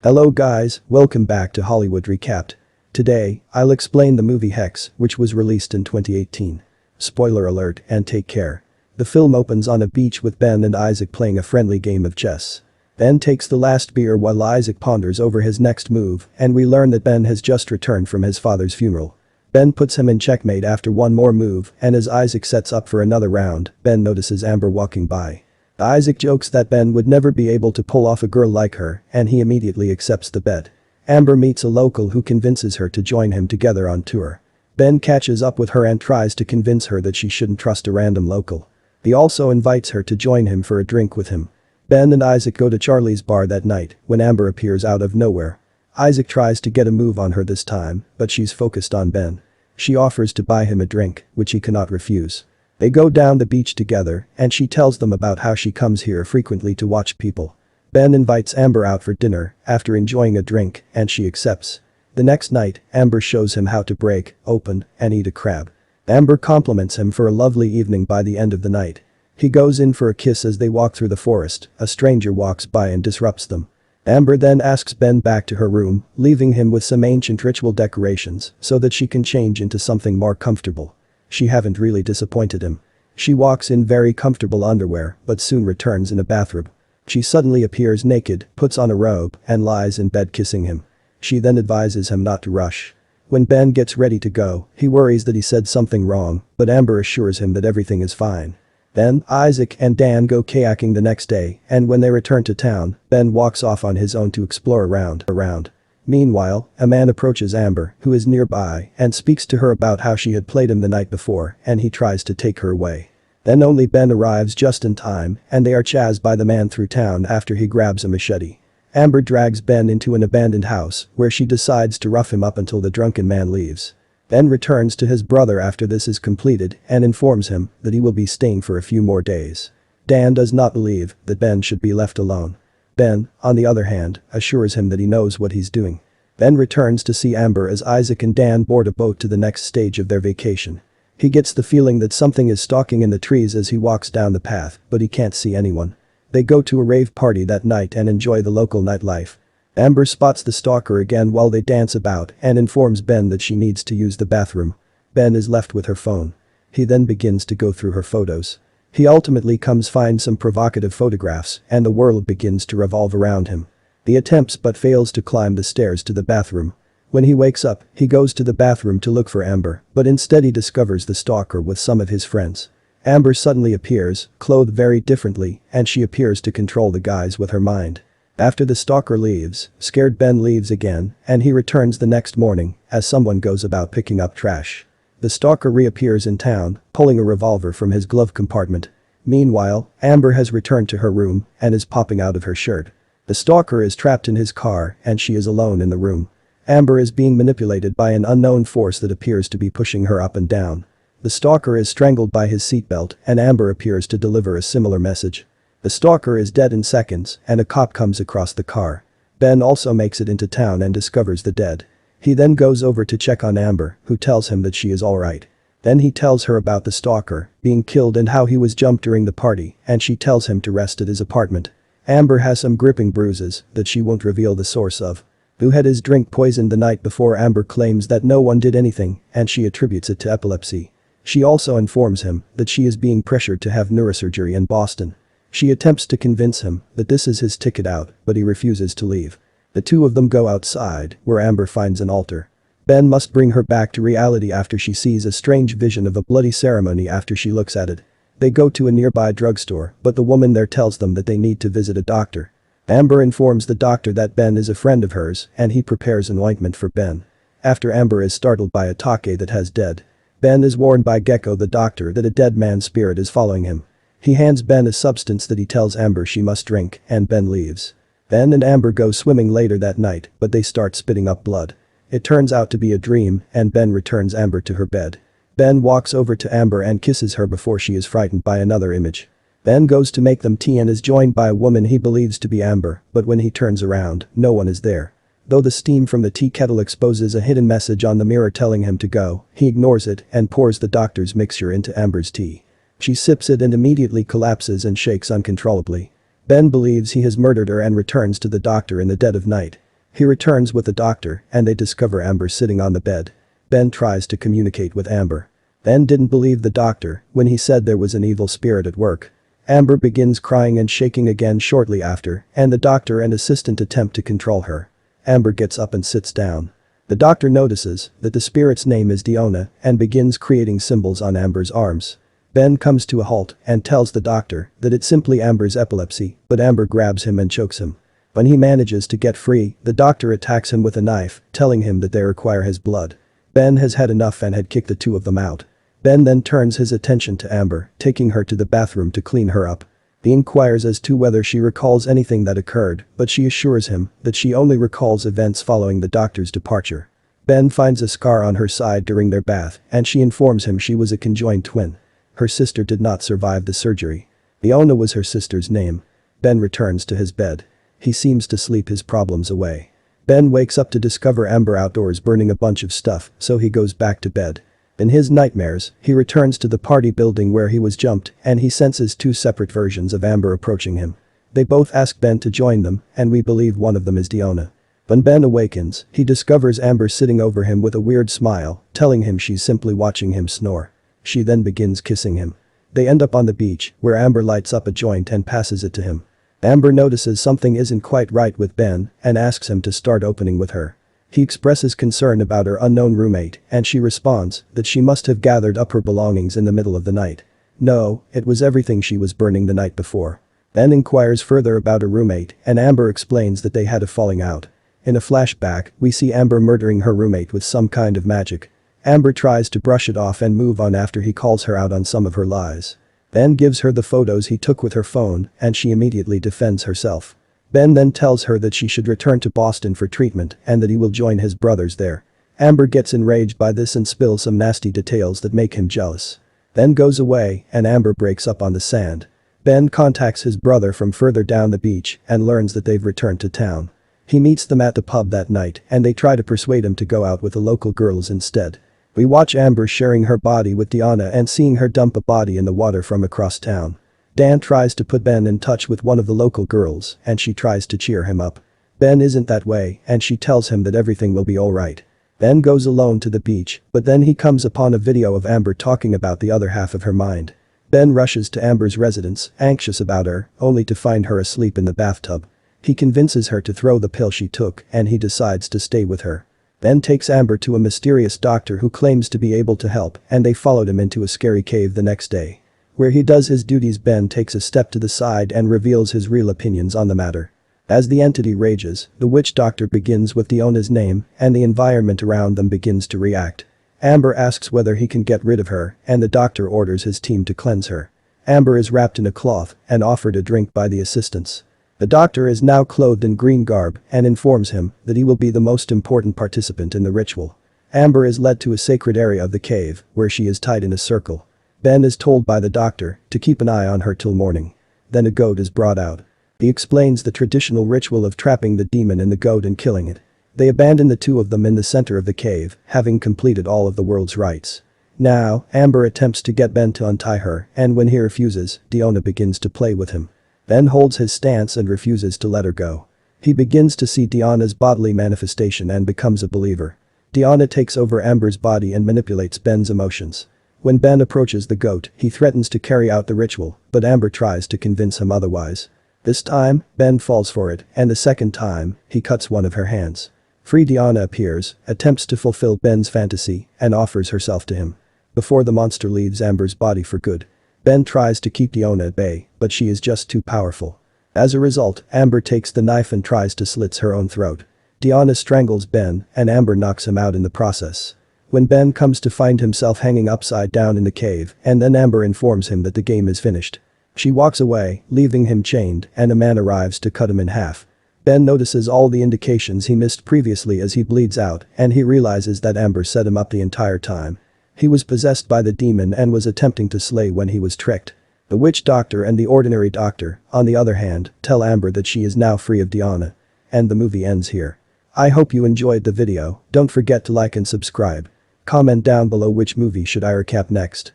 Hello guys, welcome back to Hollywood Recapped. Today, I'll explain the movie Hex, which was released in 2018. Spoiler alert and take care. The film opens on a beach with Ben and Isaac playing a friendly game of chess. Ben takes the last beer while Isaac ponders over his next move, and we learn that Ben has just returned from his father's funeral. Ben puts him in checkmate after one more move, and as Isaac sets up for another round, Ben notices Amber walking by. Isaac jokes that Ben would never be able to pull off a girl like her, and he immediately accepts the bet. Amber meets a local who convinces her to join him together on tour. Ben catches up with her and tries to convince her that she shouldn't trust a random local. He also invites her to join him for a drink with him. Ben and Isaac go to Charlie's bar that night when Amber appears out of nowhere. Isaac tries to get a move on her this time, but she's focused on Ben. She offers to buy him a drink, which he cannot refuse. They go down the beach together, and she tells them about how she comes here frequently to watch people. Ben invites Amber out for dinner after enjoying a drink, and she accepts. The next night, Amber shows him how to break, open, and eat a crab. Amber compliments him for a lovely evening by the end of the night. He goes in for a kiss as they walk through the forest. A stranger walks by and disrupts them. Amber then asks Ben back to her room, leaving him with some ancient ritual decorations so that she can change into something more comfortable. She haven't really disappointed him. She walks in very comfortable underwear but soon returns in a bathrobe. She suddenly appears naked, puts on a robe, and lies in bed kissing him. She then advises him not to rush. When Ben gets ready to go, he worries that he said something wrong, but Amber assures him that everything is fine. Then, Isaac and Dan go kayaking the next day, and when they return to town, Ben walks off on his own to explore around. Meanwhile, a man approaches Amber, who is nearby, and speaks to her about how she had played him the night before, and he tries to take her away. Then only Ben arrives just in time, and they are chased by the man through town after he grabs a machete. Amber drags Ben into an abandoned house, where she decides to rough him up until the drunken man leaves. Ben returns to his brother after this is completed and informs him that he will be staying for a few more days. Dan does not believe that Ben should be left alone. Ben, on the other hand, assures him that he knows what he's doing. Ben returns to see Amber as Isaac and Dan board a boat to the next stage of their vacation. He gets the feeling that something is stalking in the trees as he walks down the path, but he can't see anyone. They go to a rave party that night and enjoy the local nightlife. Amber spots the stalker again while they dance about and informs Ben that she needs to use the bathroom. Ben is left with her phone. He then begins to go through her photos. He ultimately finds some provocative photographs and the world begins to revolve around him. He attempts but fails to climb the stairs to the bathroom. When he wakes up, he goes to the bathroom to look for Amber, but instead he discovers the stalker with some of his friends. Amber suddenly appears, clothed very differently, and she appears to control the guys with her mind. After the stalker leaves, scared Ben leaves again, and he returns the next morning as someone goes about picking up trash. The stalker reappears in town, pulling a revolver from his glove compartment. Meanwhile, Amber has returned to her room and is popping out of her shirt. The stalker is trapped in his car and she is alone in the room. Amber is being manipulated by an unknown force that appears to be pushing her up and down. The stalker is strangled by his seatbelt and Amber appears to deliver a similar message. The stalker is dead in seconds and a cop comes across the car. Ben also makes it into town and discovers the dead. He then goes over to check on Amber, who tells him that she is alright. Then he tells her about the stalker being killed and how he was jumped during the party, and she tells him to rest at his apartment. Amber has some gripping bruises that she won't reveal the source of. Who had his drink poisoned the night before. Amber claims that no one did anything and she attributes it to epilepsy. She also informs him that she is being pressured to have neurosurgery in Boston. She attempts to convince him that this is his ticket out, but he refuses to leave. The two of them go outside, where Amber finds an altar. Ben must bring her back to reality after she sees a strange vision of a bloody ceremony after she looks at it. They go to a nearby drugstore, but the woman there tells them that they need to visit a doctor. Amber informs the doctor that Ben is a friend of hers and he prepares an ointment for Ben. After Amber is startled by a take that has dead. Ben is warned by Gecko the doctor that a dead man's spirit is following him. He hands Ben a substance that he tells Amber she must drink and Ben leaves. Ben and Amber go swimming later that night, but they start spitting up blood. It turns out to be a dream and Ben returns Amber to her bed. Ben walks over to Amber and kisses her before she is frightened by another image. Ben goes to make them tea and is joined by a woman he believes to be Amber, but when he turns around, no one is there. Though the steam from the tea kettle exposes a hidden message on the mirror telling him to go, he ignores it and pours the doctor's mixture into Amber's tea. She sips it and immediately collapses and shakes uncontrollably. Ben believes he has murdered her and returns to the doctor in the dead of night. He returns with the doctor and they discover Amber sitting on the bed. Ben tries to communicate with Amber. Ben didn't believe the doctor when he said there was an evil spirit at work. Amber begins crying and shaking again shortly after, and the doctor and assistant attempt to control her. Amber gets up and sits down. The doctor notices that the spirit's name is Diona and begins creating symbols on Amber's arms. Ben comes to a halt and tells the doctor that it's simply Amber's epilepsy, but Amber grabs him and chokes him. When he manages to get free, the doctor attacks him with a knife, telling him that they require his blood. Ben has had enough and had kicked the two of them out. Ben then turns his attention to Amber, taking her to the bathroom to clean her up. He inquires as to whether she recalls anything that occurred, but she assures him that she only recalls events following the doctor's departure. Ben finds a scar on her side during their bath, and she informs him she was a conjoined twin. Her sister did not survive the surgery. Leona was her sister's name. Ben returns to his bed. He seems to sleep his problems away. Ben wakes up to discover Amber outdoors burning a bunch of stuff, so he goes back to bed. In his nightmares, he returns to the party building where he was jumped and he senses two separate versions of Amber approaching him. They both ask Ben to join them, and we believe one of them is Diona. When Ben awakens, he discovers Amber sitting over him with a weird smile, telling him she's simply watching him snore. She then begins kissing him. They end up on the beach, where Amber lights up a joint and passes it to him. Amber notices something isn't quite right with Ben and asks him to start opening with her. He expresses concern about her unknown roommate and she responds that she must have gathered up her belongings in the middle of the night. No, it was everything she was burning the night before. Ben inquires further about her roommate and Amber explains that they had a falling out. In a flashback, we see Amber murdering her roommate with some kind of magic. Amber tries to brush it off and move on after he calls her out on some of her lies. Ben gives her the photos he took with her phone and she immediately defends herself. Ben then tells her that she should return to Boston for treatment and that he will join his brothers there. Amber gets enraged by this and spills some nasty details that make him jealous. Ben goes away and Amber breaks up on the sand. Ben contacts his brother from further down the beach and learns that they've returned to town. He meets them at the pub that night and they try to persuade him to go out with the local girls instead. We watch Amber sharing her body with Diona and seeing her dump a body in the water from across town. Dan tries to put Ben in touch with one of the local girls and she tries to cheer him up. Ben isn't that way and she tells him that everything will be alright. Ben goes alone to the beach, but then he comes upon a video of Amber talking about the other half of her mind. Ben rushes to Amber's residence, anxious about her, only to find her asleep in the bathtub. He convinces her to throw the pill she took and he decides to stay with her. Ben takes Amber to a mysterious doctor who claims to be able to help and they followed him into a scary cave the next day. Where he does his duties, Ben takes a step to the side and reveals his real opinions on the matter. As the entity rages, the witch doctor begins with Diona's name and the environment around them begins to react. Amber asks whether he can get rid of her and the doctor orders his team to cleanse her. Amber is wrapped in a cloth and offered a drink by the assistants. The doctor is now clothed in green garb and informs him that he will be the most important participant in the ritual. Amber is led to a sacred area of the cave where she is tied in a circle. Ben is told by the doctor to keep an eye on her till morning. Then a goat is brought out. He explains the traditional ritual of trapping the demon in the goat and killing it. They abandon the two of them in the center of the cave, having completed all of the world's rites. Now, Amber attempts to get Ben to untie her and when he refuses, Diona begins to play with him. Ben holds his stance and refuses to let her go. He begins to see Diona's bodily manifestation and becomes a believer. Diona takes over Amber's body and manipulates Ben's emotions. When Ben approaches the goat, he threatens to carry out the ritual, but Amber tries to convince him otherwise. This time, Ben falls for it, and the second time, he cuts one of her hands. Free Diona appears, attempts to fulfill Ben's fantasy, and offers herself to him. Before the monster leaves Amber's body for good. Ben tries to keep Diona at bay, but she is just too powerful. As a result, Amber takes the knife and tries to slit her own throat. Diona strangles Ben, and Amber knocks him out in the process. When Ben comes to find himself hanging upside down in the cave, and then Amber informs him that the game is finished. She walks away, leaving him chained, and a man arrives to cut him in half. Ben notices all the indications he missed previously as he bleeds out, and he realizes that Amber set him up the entire time. He was possessed by the demon and was attempting to slay when he was tricked. The witch doctor and the ordinary doctor, on the other hand, tell Amber that she is now free of Diona. And the movie ends here. I hope you enjoyed the video, don't forget to like and subscribe. Comment down below which movie should I recap next.